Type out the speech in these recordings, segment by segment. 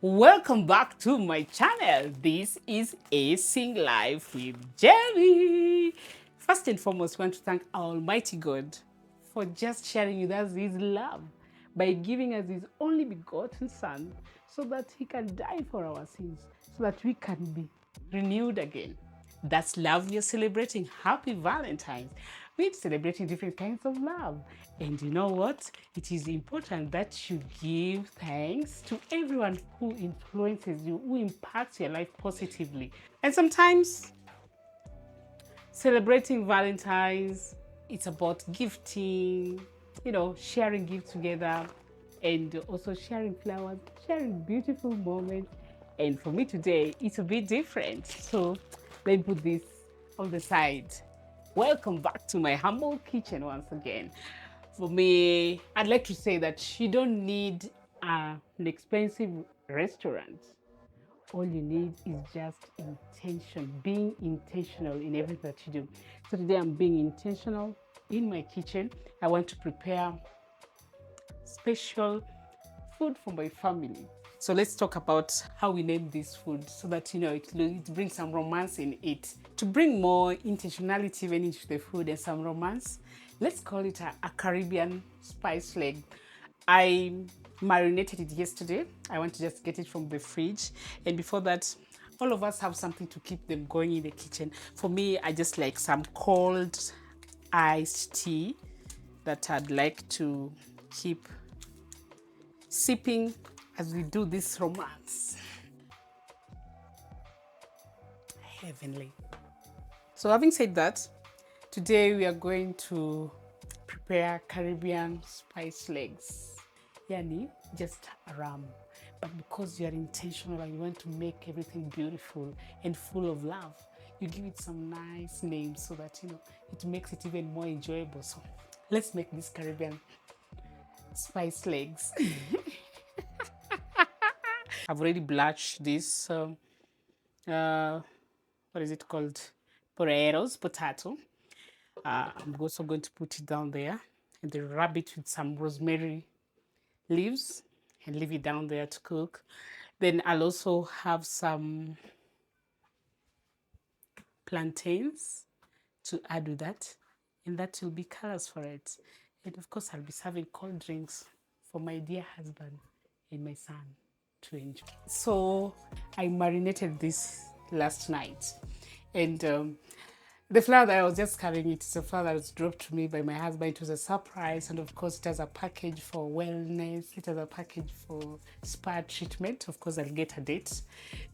Welcome back to my channel. This is A Sing Life with Jerry. First and foremost, I want to thank Almighty God for just sharing with us His love by giving us His only begotten Son so that He can die for our sins, so that we can be renewed again. That's love we are celebrating. Happy Valentine. We're celebrating different kinds of love. And you know what? It is important that you give thanks to everyone who influences you, who impacts your life positively. And sometimes celebrating Valentine's, it's about gifting, sharing gifts together and also sharing flowers, sharing beautiful moments. And for me today, it's a bit different. So let me put this on the side. Welcome back to my humble kitchen once again. For me, I'd like to say that you don't need an expensive restaurant. All you need is just intention, being intentional in everything that you do. So today I'm being intentional in my kitchen. I want to prepare special food for my family. So let's talk about how we name this food so that it brings some romance in it. To bring more intentionality even into the food and some romance, let's call it a Caribbean spice leg. I marinated it yesterday. I want to just get it from the fridge. And before that, all of us have something to keep them going in the kitchen. For me, I just like some cold iced tea that I'd like to keep sipping as we do this romance. Heavenly. So having said that, today we are going to prepare Caribbean spice legs. Yani, just a ram. But because you are intentional and you want to make everything beautiful and full of love, you give it some nice names so that it makes it even more enjoyable. So let's make this Caribbean spice legs. I've already blanched this what is it called, potato. I'm also going to put it down there and then rub it with some rosemary leaves and leave it down there to cook. Then I'll also have some plantains to add with that, and that will be colors for it. And of course I'll be serving cold drinks for my dear husband and my son to enjoy. So I marinated this last night, and the flour that I was just carrying, it's a flour that was dropped to me by my husband. It was a surprise, and of course it has a package for wellness, it has a package for spa treatment. Of course I'll get a date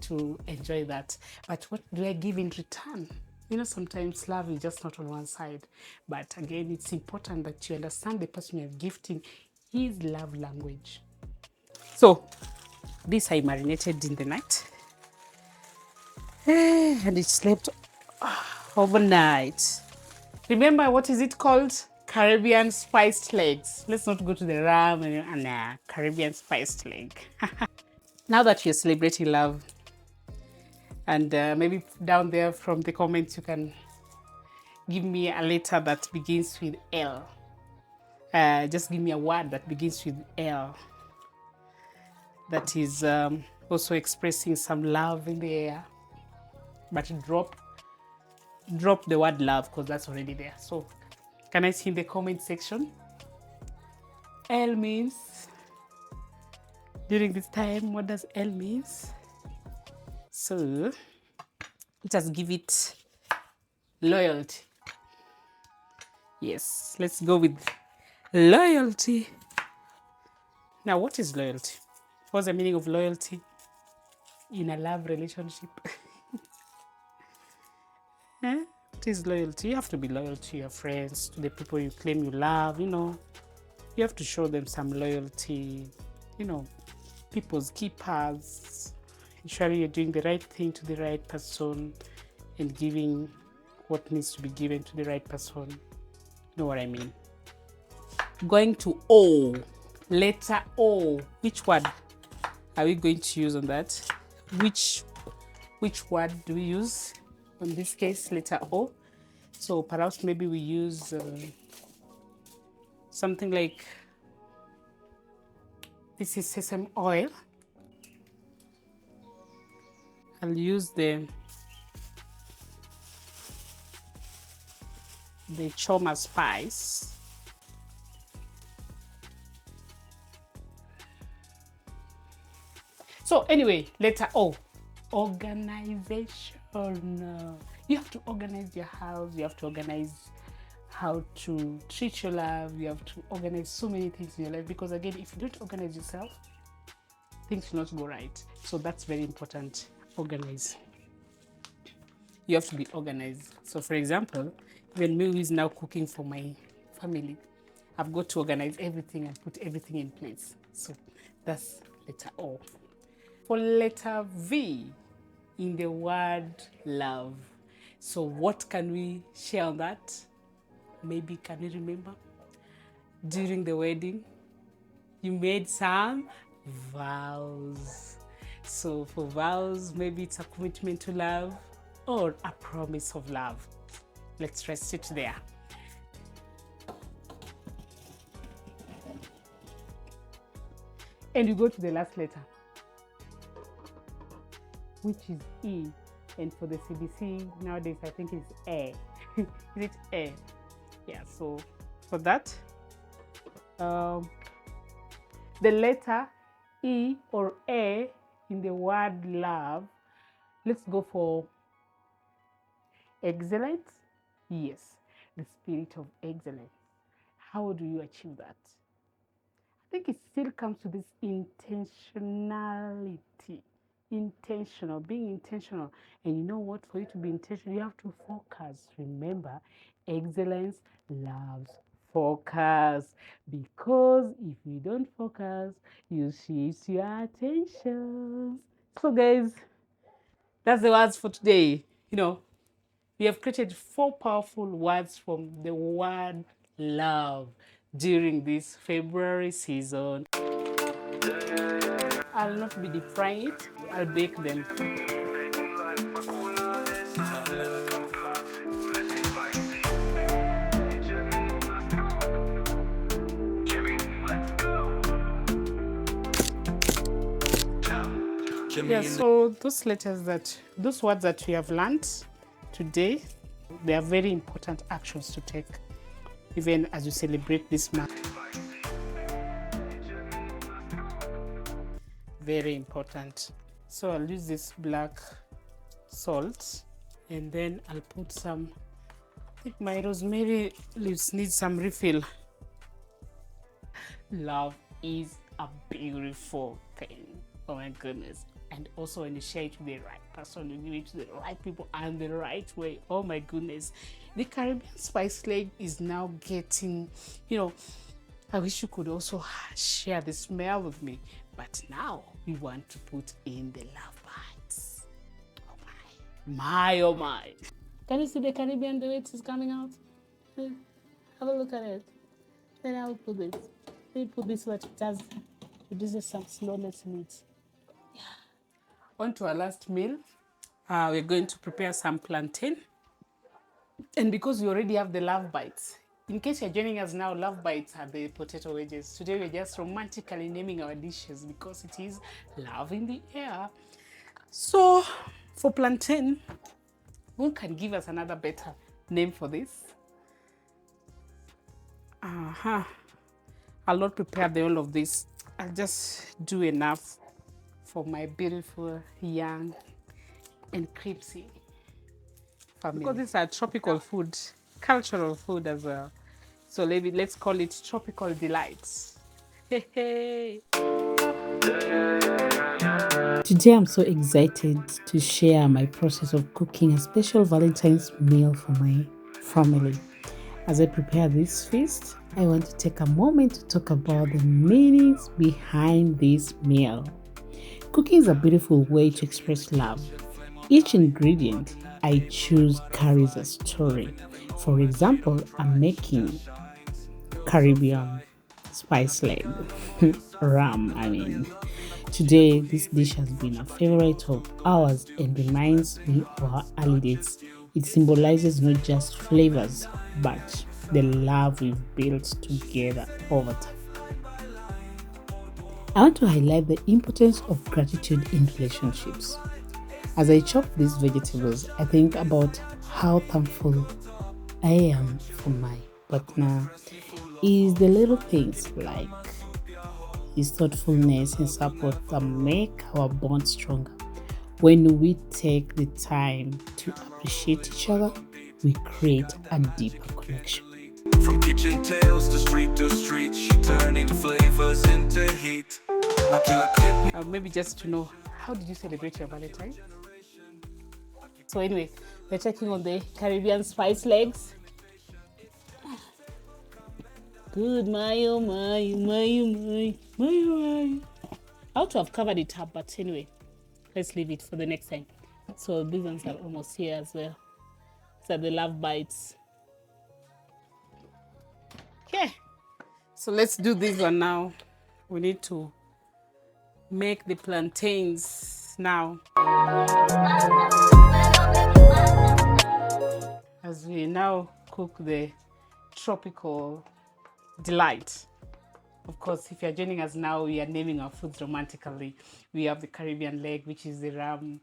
to enjoy that. But what do I give in return? Sometimes love is just not on one side. But again, it's important that you understand the person you're gifting his love language. So this I marinated in the night, and it slept overnight. Remember, what is it called? Caribbean spiced legs. Let's not go to the ram and Caribbean spiced leg. Now that you're celebrating love, and maybe down there from the comments you can give me a letter that begins with L. Just give me a word that begins with L. That is also expressing some love in the air. But drop the word love because that's already there. So can I see in the comment section? L means, during this time, what does L means? So let us give it loyalty. Yes, let's go with loyalty. Now, what is loyalty? What's the meaning of loyalty in a love relationship? What is loyalty? You have to be loyal to your friends, to the people you claim you love, You have to show them some loyalty, people's keepers, ensuring you're doing the right thing to the right person and giving what needs to be given to the right person. You know what I mean? Going to O, letter O. Which word are we going to use on that? Which word do we use? In this case, letter O. So perhaps maybe we use something like, this is sesame oil. I'll use the choma spice. So anyway, letter O, organization. You have to organize your house. You have to organize how to treat your love. You have to organize so many things in your life, because again, if you don't organize yourself, things will not go right. So that's very important. Organize. You have to be organized. So for example, when me is now cooking for my family, I've got to organize everything and put everything in place. So that's letter O. For letter V, in the word love. So what can we share on that? Maybe can you remember? During the wedding, you made some vows. So for vows, maybe it's a commitment to love or a promise of love. Let's rest it there. And you go to the last letter, which is E. And for the CBC nowadays, I think it's A. Is it A? Yeah, so for that, the letter E or A in the word love, let's go for excellence. Yes, the spirit of excellence. How do you achieve that? I think it still comes to this intentionality. Being intentional. And you know what? For you to be intentional, you have to focus. Remember, excellence loves focus, because if you don't focus, you shift your attention. So guys, that's the words for today. We have created 4 powerful words from the word love during this February season. I'll not be deep frying it, I'll bake them. Yeah, so those words that we have learned today, they are very important actions to take, even as you celebrate this month. Very important. So I'll use this black salt, and then I'll put some, I think my rosemary leaves need some refill. Love is a beautiful thing. Oh my goodness. And also when you share it with the right person, you give it to the right people and the right way. Oh my goodness. The Caribbean spice leg is now getting, I wish you could also share the smell with me. But now we want to put in the love bites. Oh my. Oh my. Can you see the Caribbean, the way it is coming out? Have a look at it. Then I'll put this. Let me put this so that it produces some slowness in it. Yeah. On to our last meal. We're going to prepare some plantain. And because we already have the love bites, in case you're joining us now, love bites are the potato wedges. Today we're just romantically naming our dishes because it is love in the air. So for plantain, who can give us another better name for this? I'll not prepare the whole of this. I'll just do enough for my beautiful, young, and crispy family. Because these are tropical food, cultural food as well. So let's call it tropical delights. Hey. Today I'm so excited to share my process of cooking a special Valentine's meal for my family. As I prepare this feast, I want to take a moment to talk about the meanings behind this meal. Cooking is a beautiful way to express love. Each ingredient I choose carries a story. For example, I'm making Caribbean spice leg, ram. Today, this dish has been a favorite of ours and reminds me of our early days. It symbolizes not just flavors, but the love we've built together over time. I want to highlight the importance of gratitude in relationships. As I chop these vegetables, I think about how thankful I am for my partner. Is the little things like his thoughtfulness and support that make our bond stronger. When we take the time to appreciate each other, we create a deeper connection. From kitchen tales to street, she turning flavors into heat. Maybe just to know, how did you celebrate your Valentine? So anyway, we're checking on the Caribbean spice legs. Good, mayo. I ought to have covered it up, but anyway, let's leave it for the next time. So these ones are almost here as well. These are the love bites. Okay, so let's do this one now. We need to make the plantains now. As we now cook the tropical delight. Of course, if you're joining us now, we are naming our foods romantically. We have the Caribbean leg, which is the ram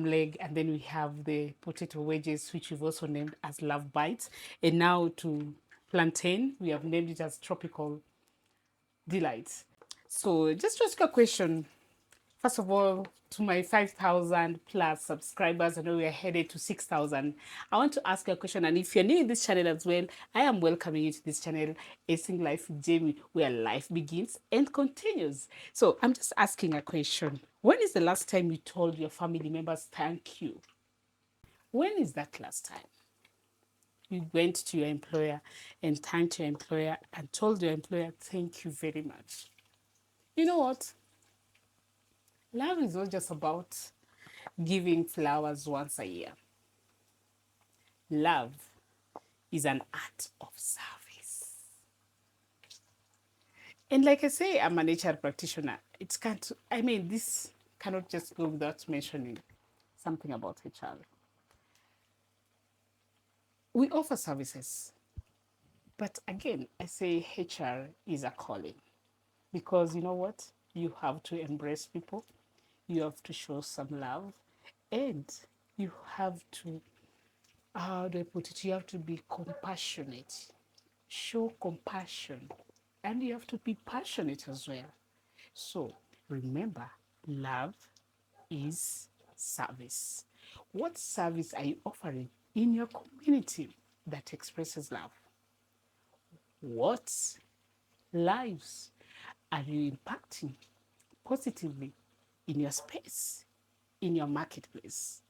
leg, and then we have the potato wedges, which we've also named as love bites. And now to plantain, we have named it as tropical delight. So just to ask a question, first of all, to my 5,000 plus subscribers, I know we are headed to 6,000. I want to ask you a question, and if you're new in this channel as well, I am welcoming you to this channel, Acing Life with Jamie, where life begins and continues. So I'm just asking a question. When is the last time you told your family members thank you? When is that last time you went to your employer and thanked your employer and told your employer thank you very much? You know what? Love is not just about giving flowers once a year. Love is an act of service. And like I say, I'm an HR practitioner. This cannot just go without mentioning something about HR. We offer services. But again, I say HR is a calling. Because you know what? You have to embrace people. You have to show some love, and you have to, how do I put it? You have to be compassionate, show compassion, and you have to be passionate as well. So remember, love is service. What service are you offering in your community that expresses love? What lives are you impacting positively in your space, in your marketplace?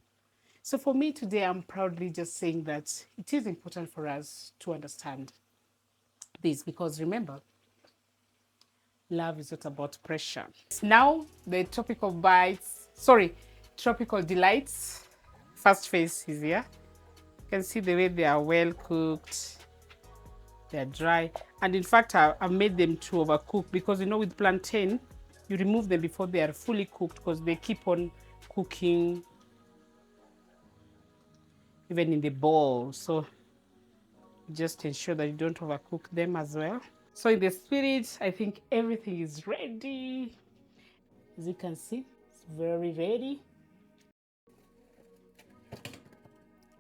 So for me today, I'm proudly just saying that it is important for us to understand this, because remember, love is not about pressure. Now the tropical delights first phase is here. You can see the way they are well cooked. They're dry, and in fact I've made them to overcook, because you know with plantain you remove them before they are fully cooked, because they keep on cooking even in the bowl. So just ensure that you don't overcook them as well. So in the spirit, I think everything is ready. As you can see, it's very ready.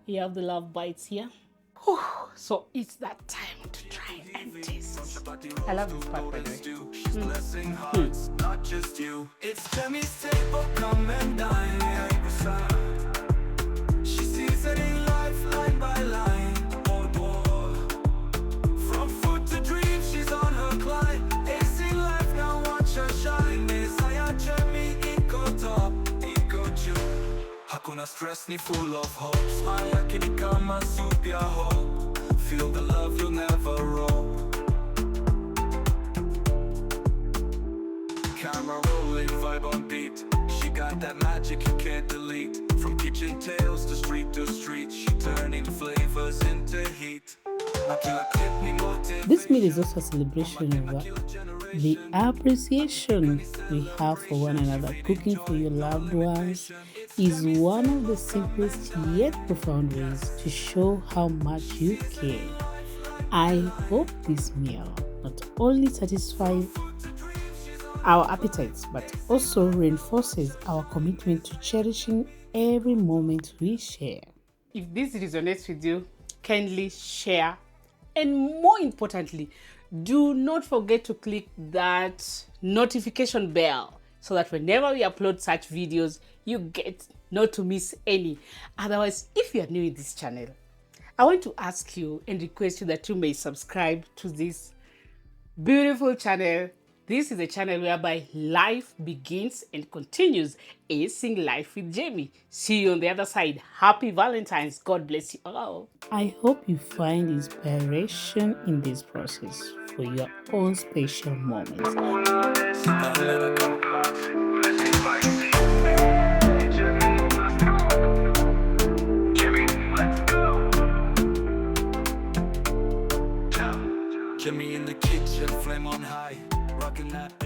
You have the love bites here. Whew. So it's that time to try and taste. I love this part, by the way. Blessing hearts, not just you. It's Jamie's table, come and dine. She sees it in life, line by line. From food to dreams, she's on her climb. AC life, now watch her shine. Messiah Jamie, iko top, iko juu. Hakuna stress, ni full of hope. Smile yake ni kama soup ya hope. Feel the love, you'll never roll. Camera rolling, vibe on beat. She got that magic you can't delete. From kitchen tales to street, she turning flavors into heat. This meal is also a celebration of the appreciation we have for one another. Cooking for your loved ones is one of the simplest yet profound ways to show how much you care. I hope this meal not only satisfies our appetites, but also reinforces our commitment to cherishing every moment we share. If this resonates with you, kindly share. And more importantly, do not forget to click that notification bell so that whenever we upload such videos, you get not to miss any. Otherwise, if you are new in this channel, I want to ask you and request you that you may subscribe to this beautiful channel. This is a channel whereby life begins and continues. Acing Life with Jamie. See you on the other side. Happy Valentine's. God bless you all. I hope you find inspiration in this process for your own special moments. Jimmy in the kitchen, flame on high, rocking that